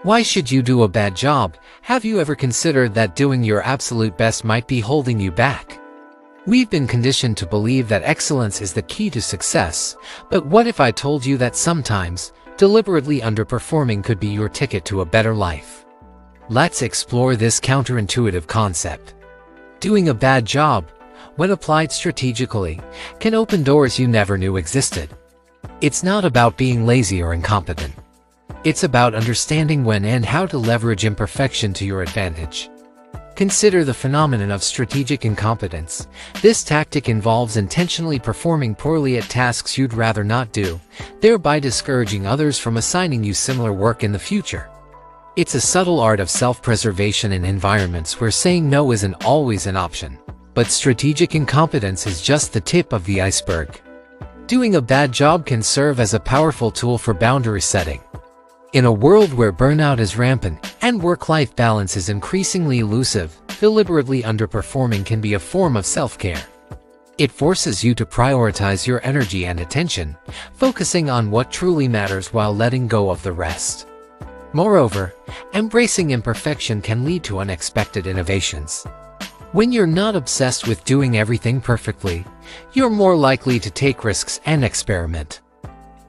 Why should you do a bad job? Have you ever considered that doing your absolute best might be holding you back? We've been conditioned to believe that excellence is the key to success, but what if I told you that sometimes, deliberately underperforming could be your ticket to a better life? Let's explore this counterintuitive concept. Doing a bad job, when applied strategically, can open doors you never knew existed. It's not about being lazy or incompetent. It's about understanding when and how to leverage imperfection to your advantage. Consider the phenomenon of strategic incompetence. This tactic involves intentionally performing poorly at tasks you'd rather not do, thereby discouraging others from assigning you similar work in the future. It's a subtle art of self-preservation in environments where saying no isn't always an option. But strategic incompetence is just the tip of the iceberg. Doing a bad job can serve as a powerful tool for boundary setting. In a world where burnout is rampant and work-life balance is increasingly elusive, deliberately underperforming can be a form of self-care. It forces you to prioritize your energy and attention, focusing on what truly matters while letting go of the rest. Moreover, embracing imperfection can lead to unexpected innovations. When you're not obsessed with doing everything perfectly, you're more likely to take risks and experiment.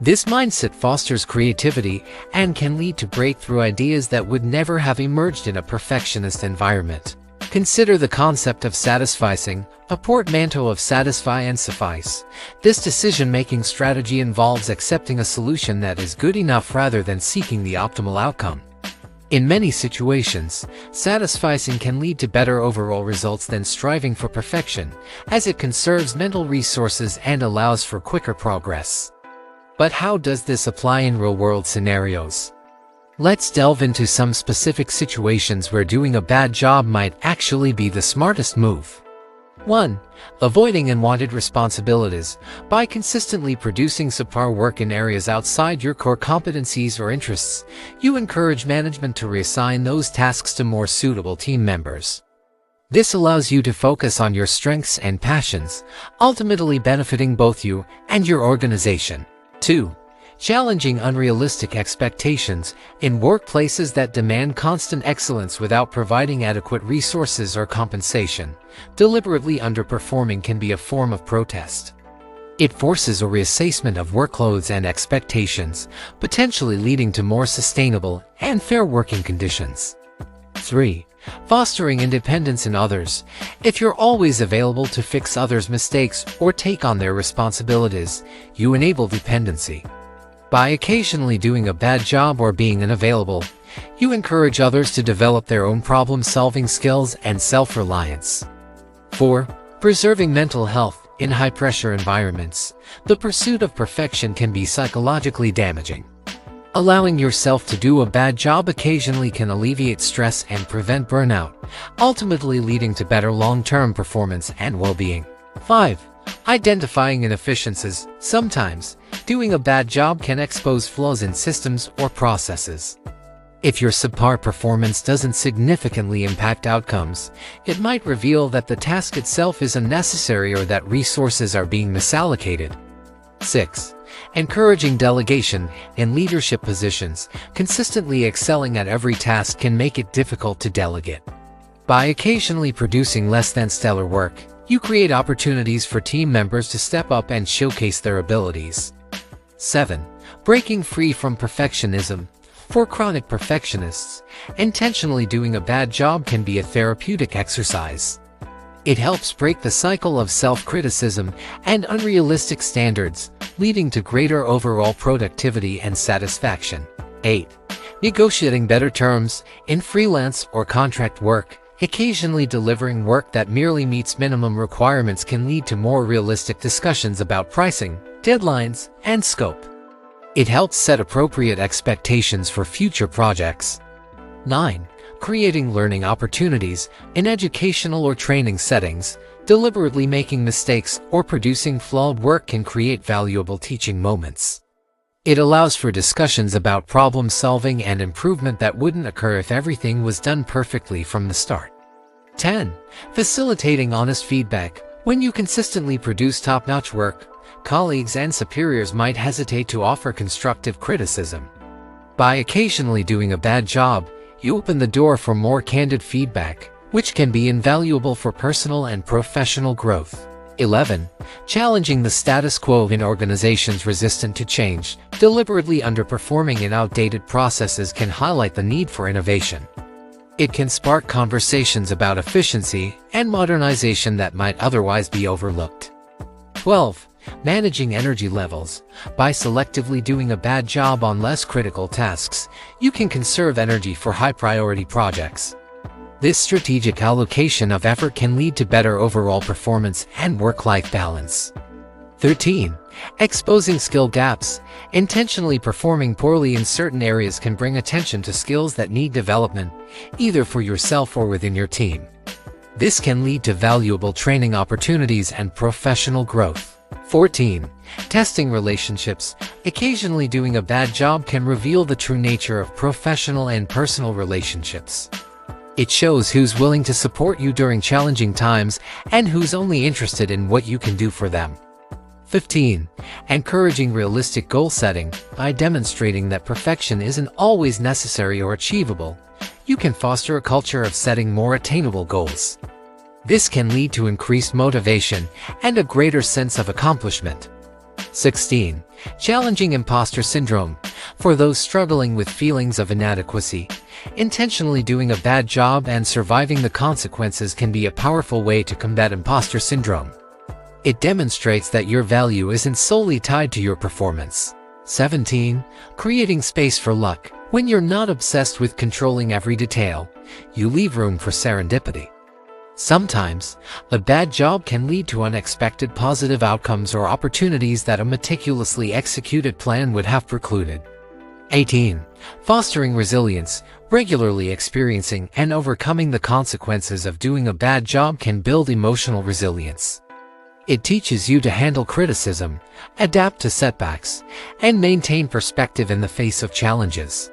This mindset fosters creativity and can lead to breakthrough ideas that would never have emerged in a perfectionist environment. Consider the concept of satisficing, a portmanteau of satisfy and suffice. This decision-making strategy involves accepting a solution that is good enough rather than seeking the optimal outcome. In many situations, satisficing can lead to better overall results than striving for perfection, as it conserves mental resources and allows for quicker progress. But how does this apply in real-world scenarios? Let's delve into some specific situations where doing a bad job might actually be the smartest move. 1. Avoiding unwanted responsibilities. By consistently producing subpar work in areas outside your core competencies or interests, you encourage management to reassign those tasks to more suitable team members. This allows you to focus on your strengths and passions, ultimately benefiting both you and your organization. 2. Challenging unrealistic expectations. In workplaces that demand constant excellence without providing adequate resources or compensation, deliberately underperforming can be a form of protest. It forces a reassessment of workloads and expectations, potentially leading to more sustainable and fair working conditions. 3. Fostering independence in others. If you're always available to fix others' mistakes or take on their responsibilities, you enable dependency. By occasionally doing a bad job or being unavailable, you encourage others to develop their own problem-solving skills and self-reliance. 4. Preserving mental health. In high-pressure environments, the pursuit of perfection can be psychologically damaging. Allowing yourself to do a bad job occasionally can alleviate stress and prevent burnout, ultimately leading to better long-term performance and well-being. 5. Identifying inefficiencies. Sometimes, doing a bad job can expose flaws in systems or processes. If your subpar performance doesn't significantly impact outcomes, it might reveal that the task itself is unnecessary or that resources are being misallocated. 6. Encouraging delegation. In leadership positions, consistently excelling at every task can make it difficult to delegate. By occasionally producing less than stellar work, you create opportunities for team members to step up and showcase their abilities. 7. Breaking free from perfectionism. For chronic perfectionists, intentionally doing a bad job can be a therapeutic exercise. It helps break the cycle of self-criticism and unrealistic standards, leading to greater overall productivity and satisfaction. 8. Negotiating better terms. In freelance or contract work, occasionally delivering work that merely meets minimum requirements can lead to more realistic discussions about pricing, deadlines, and scope. It helps set appropriate expectations for future projects. 9. Creating learning opportunities. In educational or training settings, deliberately making mistakes or producing flawed work can create valuable teaching moments. It allows for discussions about problem solving and improvement that wouldn't occur if everything was done perfectly from the start. 10. Facilitating honest feedback. When you consistently produce top-notch work, colleagues and superiors might hesitate to offer constructive criticism. By occasionally doing a bad job, you open the door for more candid feedback, which can be invaluable for personal and professional growth. 11. Challenging the status quo in organizations resistant to change. Deliberately underperforming in outdated processes can highlight the need for innovation. It can spark conversations about efficiency and modernization that might otherwise be overlooked. 12. Managing energy levels. By selectively doing a bad job on less critical tasks, you can conserve energy for high-priority projects. This strategic allocation of effort can lead to better overall performance and work-life balance. 13. Exposing skill gaps. Intentionally performing poorly in certain areas can bring attention to skills that need development, either for yourself or within your team. This can lead to valuable training opportunities and professional growth. 14. Testing relationships. Occasionally doing a bad job can reveal the true nature of professional and personal relationships. It shows who's willing to support you during challenging times and who's only interested in what you can do for them. 15. Encouraging realistic goal setting. By demonstrating that perfection isn't always necessary or achievable, you can foster a culture of setting more attainable goals. This can lead to increased motivation and a greater sense of accomplishment. 16. Challenging imposter syndrome. For those struggling with feelings of inadequacy, intentionally doing a bad job and surviving the consequences can be a powerful way to combat imposter syndrome. It demonstrates that your value isn't solely tied to your performance. 17. Creating space for luck. When you're not obsessed with controlling every detail, you leave room for serendipity. Sometimes, a bad job can lead to unexpected positive outcomes or opportunities that a meticulously executed plan would have precluded. 18. Fostering resilience. Regularly experiencing and overcoming the consequences of doing a bad job can build emotional resilience. It teaches you to handle criticism, adapt to setbacks, and maintain perspective in the face of challenges.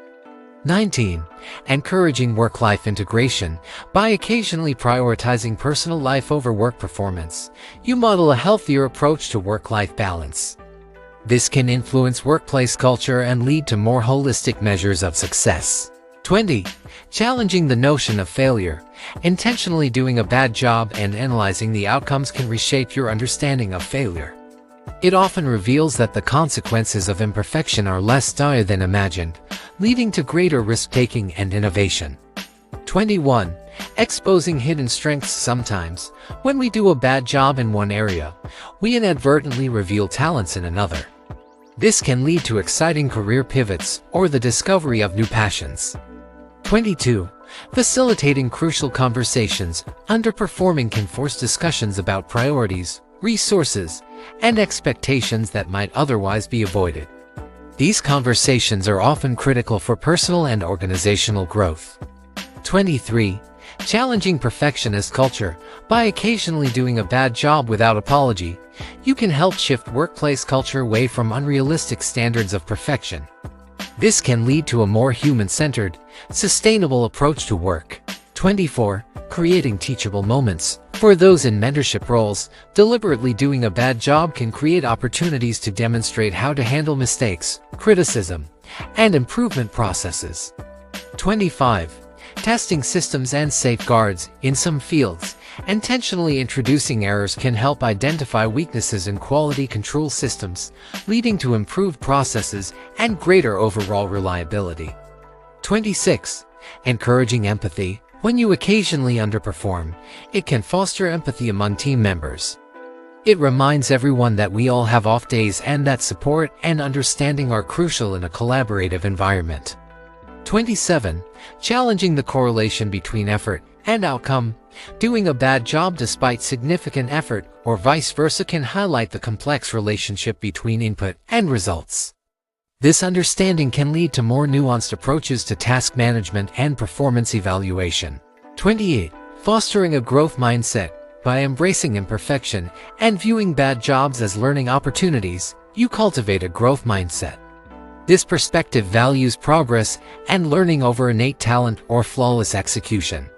19. Encouraging work-life integration. By occasionally prioritizing personal life over work performance, you model a healthier approach to work-life balance. This can influence workplace culture and lead to more holistic measures of success. 20. Challenging the notion of failure. Intentionally doing a bad job and analyzing the outcomes can reshape your understanding of failure. It often reveals that the consequences of imperfection are less dire than imagined, leading to greater risk-taking and innovation. 21. Exposing hidden strengths. Sometimes, when we do a bad job in one area, we inadvertently reveal talents in another. This can lead to exciting career pivots or the discovery of new passions. 22. Facilitating crucial conversations. Underperforming can force discussions about priorities, resources, and expectations that might otherwise be avoided. These conversations are often critical for personal and organizational growth. 23. Challenging perfectionist culture. By occasionally doing a bad job without apology, you can help shift workplace culture away from unrealistic standards of perfection. This can lead to a more human-centered, sustainable approach to work. 24. Creating teachable moments. For those in mentorship roles, deliberately doing a bad job can create opportunities to demonstrate how to handle mistakes, criticism, and improvement processes. 25. Testing systems and safeguards. In some fields, intentionally introducing errors can help identify weaknesses in quality control systems, leading to improved processes and greater overall reliability. 26. Encouraging empathy. When you occasionally underperform, it can foster empathy among team members. It reminds everyone that we all have off days and that support and understanding are crucial in a collaborative environment. 27. Challenging the correlation between effort and outcome. Doing a bad job despite significant effort, or vice versa, can highlight the complex relationship between input and results. This understanding can lead to more nuanced approaches to task management and performance evaluation. 28. Fostering a growth mindset. By embracing imperfection and viewing bad jobs as learning opportunities, you cultivate a growth mindset. This perspective values progress and learning over innate talent or flawless execution.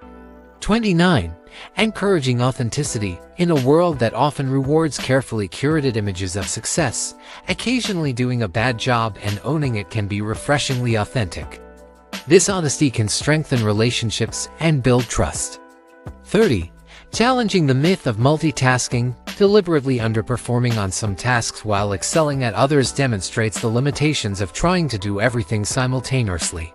29. encouraging authenticity. In a world that often rewards carefully curated images of success, occasionally doing a bad job and owning it can be refreshingly authentic. This honesty can strengthen relationships and build trust. 30. Challenging the myth of multitasking. Deliberately underperforming on some tasks while excelling at others demonstrates the limitations of trying to do everything simultaneously.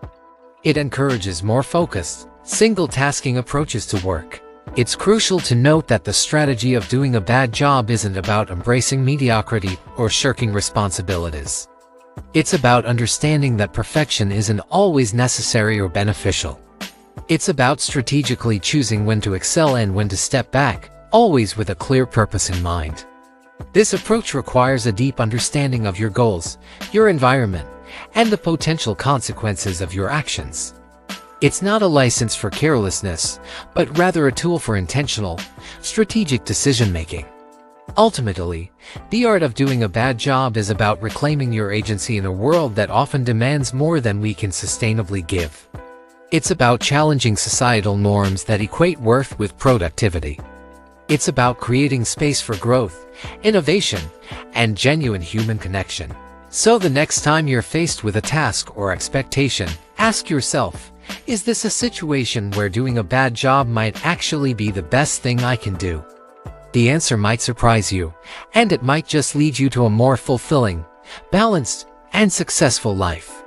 It encourages more focused, single-tasking approaches to work. It's crucial to note that the strategy of doing a bad job isn't about embracing mediocrity or shirking responsibilities. It's about understanding that perfection isn't always necessary or beneficial. It's about strategically choosing when to excel and when to step back, always with a clear purpose in mind. This approach requires a deep understanding of your goals, your environment, and the potential consequences of your actions. It's not a license for carelessness, but rather a tool for intentional, strategic decision-making. Ultimately, the art of doing a bad job is about reclaiming your agency in a world that often demands more than we can sustainably give. It's about challenging societal norms that equate worth with productivity. It's about creating space for growth, innovation, and genuine human connection. So the next time you're faced with a task or expectation, ask yourself, is this a situation where doing a bad job might actually be the best thing I can do? The answer might surprise you, and it might just lead you to a more fulfilling, balanced, and successful life.